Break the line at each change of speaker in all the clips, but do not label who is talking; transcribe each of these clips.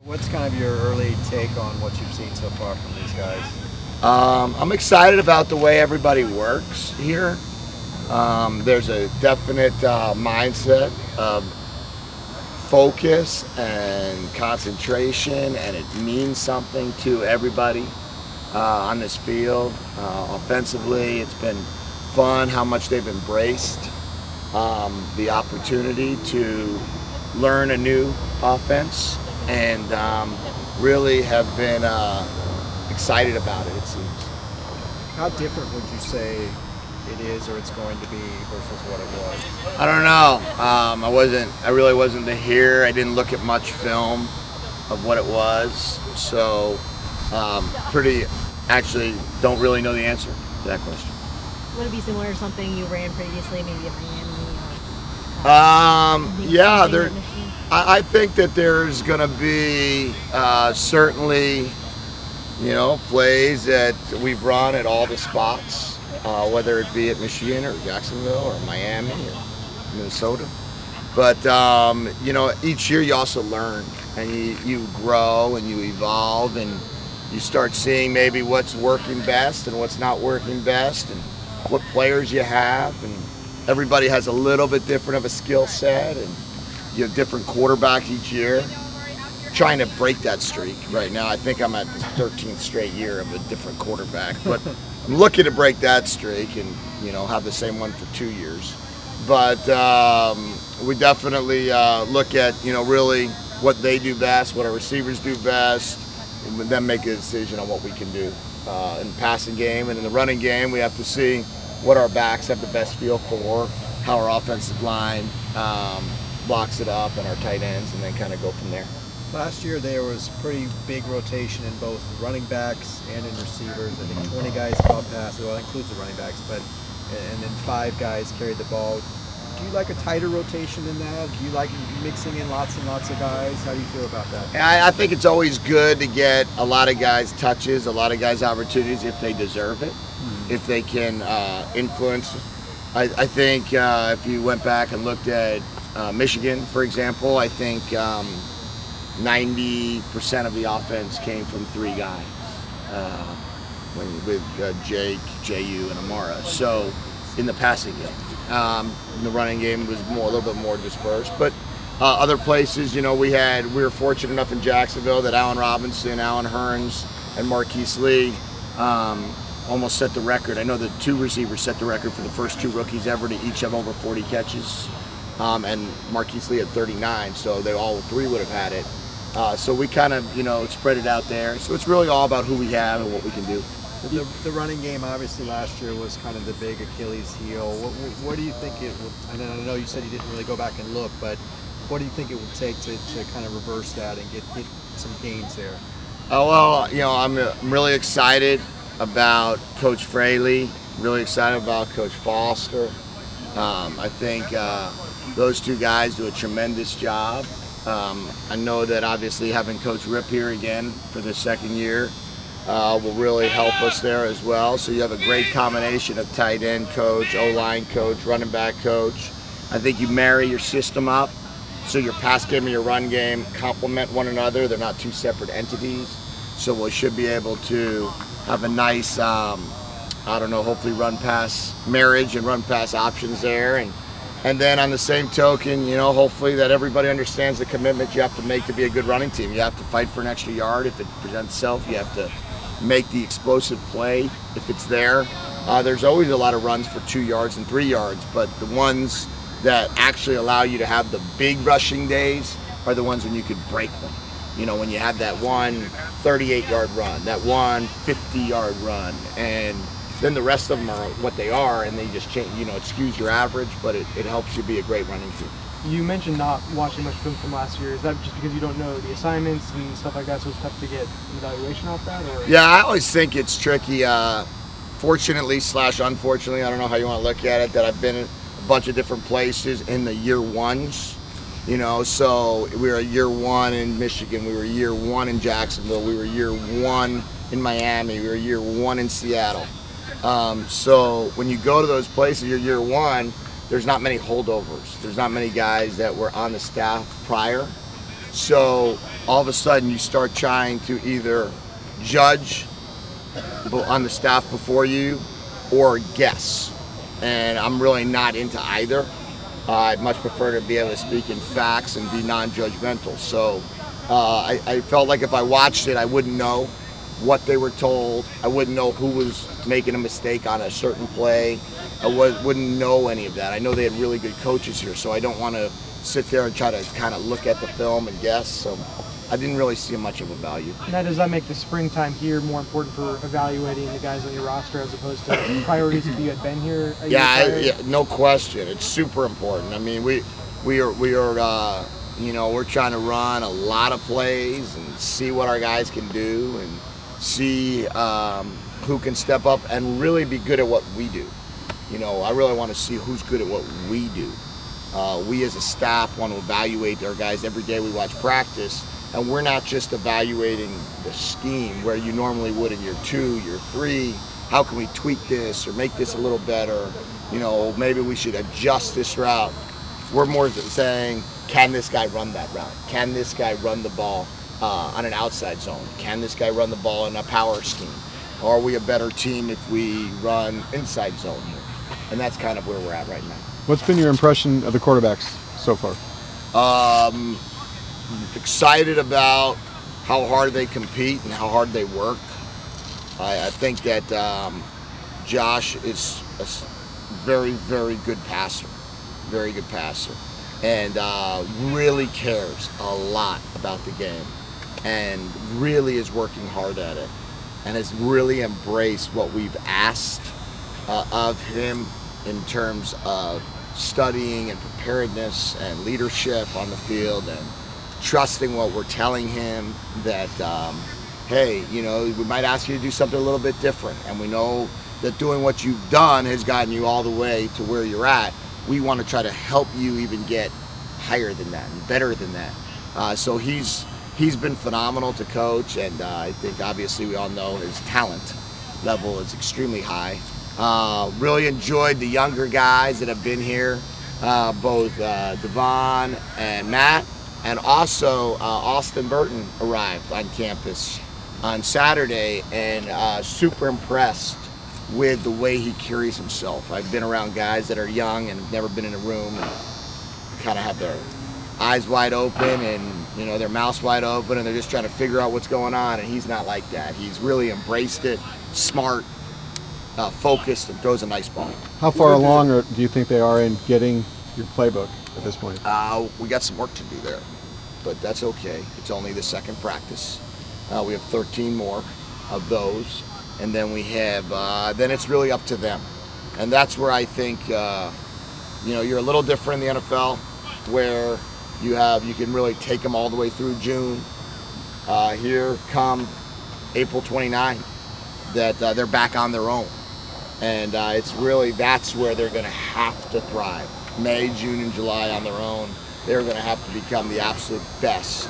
What's kind of your early take on what you've seen so far from these guys?
I'm excited about the way everybody works here. There's a definite mindset of focus and concentration, and it means something to everybody on this field. Offensively, it's been fun how much they've embraced the opportunity to learn a new offense, and really have been excited about it, it seems.
How different would you say it is, or it's going to be, versus what it was?
I don't know. I really wasn't here. I didn't look at much film of what it was, so actually don't really know the answer to that question.
Would it be similar to something you ran previously, maybe at Miami?
Yeah, I think that there's going to be certainly, plays that we've run at all the spots, whether it be at Michigan or Jacksonville or Miami or Minnesota. But, each year you also learn, and you grow and you evolve, and you start seeing maybe what's working best and what's not working best, and what players you have. And everybody has a little bit different of a skill set, and you have different quarterbacks each year. Trying to break that streak right now. I think I'm at the 13th straight year of a different quarterback, but I'm looking to break that streak and have the same one for 2 years. But we definitely look at really what they do best, what our receivers do best, and then make a decision on what we can do in the passing game. And in the running game, we have to see what our backs have the best feel for, how our offensive line blocks it up, and our tight ends, and then kind of go from there.
Last year there was pretty big rotation in both running backs and in receivers. I think 20 guys caught passes, well, that includes the running backs, and then 5 guys carried the ball. Do you like a tighter rotation than that? Do you like mixing in lots and lots of guys? How do you feel about that?
I think it's always good to get a lot of guys touches, a lot of guys opportunities if they deserve it, if they can influence. I think if you went back and looked at Michigan, for example, I think 90% of the offense came from 3 guys, with Jake, JU, and Amara. So in the passing game, in the running game was a little bit more dispersed. But other places, we were fortunate enough in Jacksonville that Allen Robinson, Allen Hearns, and Marquise Lee almost set the record. I know the 2 receivers set the record for the first 2 rookies ever to each have over 40 catches. And Marquise Lee had 39, so they all 3 would have had it. So we kind of, spread it out there. So it's really all about who we have and what we can do.
The running game, obviously, last year was kind of the big Achilles heel. What do you think it would, and I know you said you didn't really go back and look, but what do you think it would take to kind of reverse that and get some gains there?
Oh, well, I'm really excited about Coach Fraley, really excited about Coach Foster. I think those 2 guys do a tremendous job. I know that obviously having Coach Rip here again for the 2nd year will really help us there as well. So you have a great combination of tight end coach, O-line coach, running back coach. I think you marry your system up so your pass game and your run game complement one another. They're not 2 separate entities. So we should be able to have a nice, hopefully run-pass marriage and run-pass options there. And then on the same token, hopefully that everybody understands the commitment you have to make to be a good running team. You have to fight for an extra yard if it presents itself. You have to make the explosive play if it's there. There's always a lot of runs for 2 yards and 3 yards, but the ones that actually allow you to have the big rushing days are the ones when you could break them. When you have that one 38-yard run, that one 50-yard run, and then the rest of them are what they are, and they just change. It skews your average, but it helps you be a great running team.
You mentioned not watching much film from last year. Is that just because you don't know the assignments and stuff like that, so it's tough to get an evaluation off that? Or?
Yeah, I always think it's tricky. Fortunately / unfortunately, I don't know how you want to look at it, that I've been in a bunch of different places in the year 1s. So we were year 1 in Michigan, we were year 1 in Jacksonville, we were year 1 in Miami, we were year 1 in Seattle. So when you go to those places, you're year 1, there's not many holdovers. There's not many guys that were on the staff prior. So all of a sudden you start trying to either judge on the staff before you or guess. And I'm really not into either. I'd much prefer to be able to speak in facts and be non-judgmental. So I felt like if I watched it, I wouldn't know what they were told. I wouldn't know who was making a mistake on a certain play. I wouldn't know any of that. I know they had really good coaches here, so I don't want to sit there and try to kind of look at the film and guess. So I didn't really see much of a value.
Now, does that make the springtime here more important for evaluating the guys on your roster as opposed to priorities if you had been here a year prior?
Yeah, no question. It's super important. I mean, we are you know, we're trying to run a lot of plays and see what our guys can do and see who can step up and really be good at what we do. You know, I really want to see who's good at what we do. We as a staff want to evaluate our guys every day we watch practice, and we're not just evaluating the scheme where you normally would in year 2, year 3. How can we tweak this or make this a little better? You know, maybe we should adjust this route. We're more saying, can this guy run that route? Can this guy run the ball on an outside zone? Can this guy run the ball in a power scheme? Or are we a better team if we run inside zone here? And that's kind of where we're at right now.
What's been your impression of the quarterbacks so far?
Excited about how hard they compete and how hard they work. I think that Josh is a very, very good passer. Very good passer. And really cares a lot about the game. And really is working hard at it. And has really embraced what we've asked of him in terms of studying and preparedness and leadership on the field and trusting what we're telling him that, hey, you know, we might ask you to do something a little bit different. And we know that doing what you've done has gotten you all the way to where you're at. We want to try to help you even get higher than that and better than that. So he's been phenomenal to coach, and I think obviously we all know his talent level is extremely high. Really enjoyed the younger guys that have been here, both Devon and Matt, and also Austin Burton arrived on campus on Saturday, and super impressed with the way he carries himself. I've been around guys that are young and have never been in a room and kind of have their eyes wide open and, you know, their mouths wide open, and they're just trying to figure out what's going on, and he's not like that. He's really embraced it, smart, focused, and throws a nice ball.
How far along do you think they are in getting your playbook at this point?
We got some work to do there, but that's okay. It's only the second practice. We have 13 more of those, and then we have, then it's really up to them. And that's where I think, you know, you're a little different in the NFL, where you can really take them all the way through June. Here come April 29th, that they're back on their own. And it's really, that's where they're going to have to thrive. May, June, and July on their own, they're going to have to become the absolute best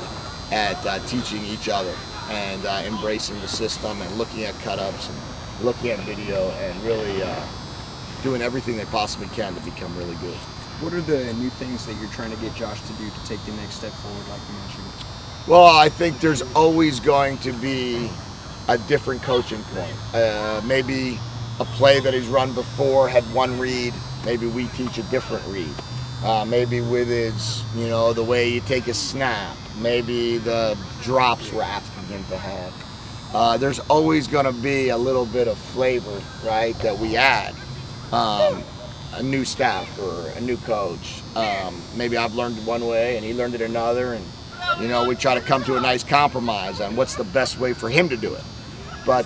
at teaching each other and embracing the system and looking at cut-ups and looking at video and really doing everything they possibly can to become really good.
What are the new things that you're trying to get Josh to do to take the next step forward, like you mentioned?
Well, I think there's always going to be a different coaching point. Maybe a play that he's run before had one read, maybe we teach a different read. Maybe with his, you know, the way you take a snap, maybe the drops we're asking him to have. There's always going to be a little bit of flavor, right, that we add. A new staff or a new coach. Maybe I've learned it one way and he learned it another, and you know, we try to come to a nice compromise on what's the best way for him to do it. But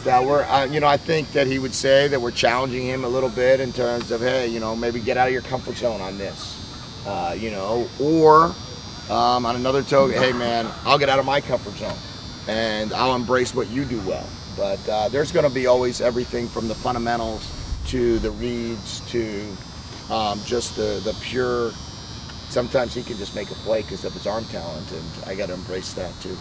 you know, I think that he would say that we're challenging him a little bit in terms of, hey, you know, maybe get out of your comfort zone on this, you know, or on another token, hey man, I'll get out of my comfort zone and I'll embrace what you do well. But there's going to be always everything from the fundamentals to the reads to just the pure. Sometimes he can just make a play because of his arm talent, and I got to embrace that too.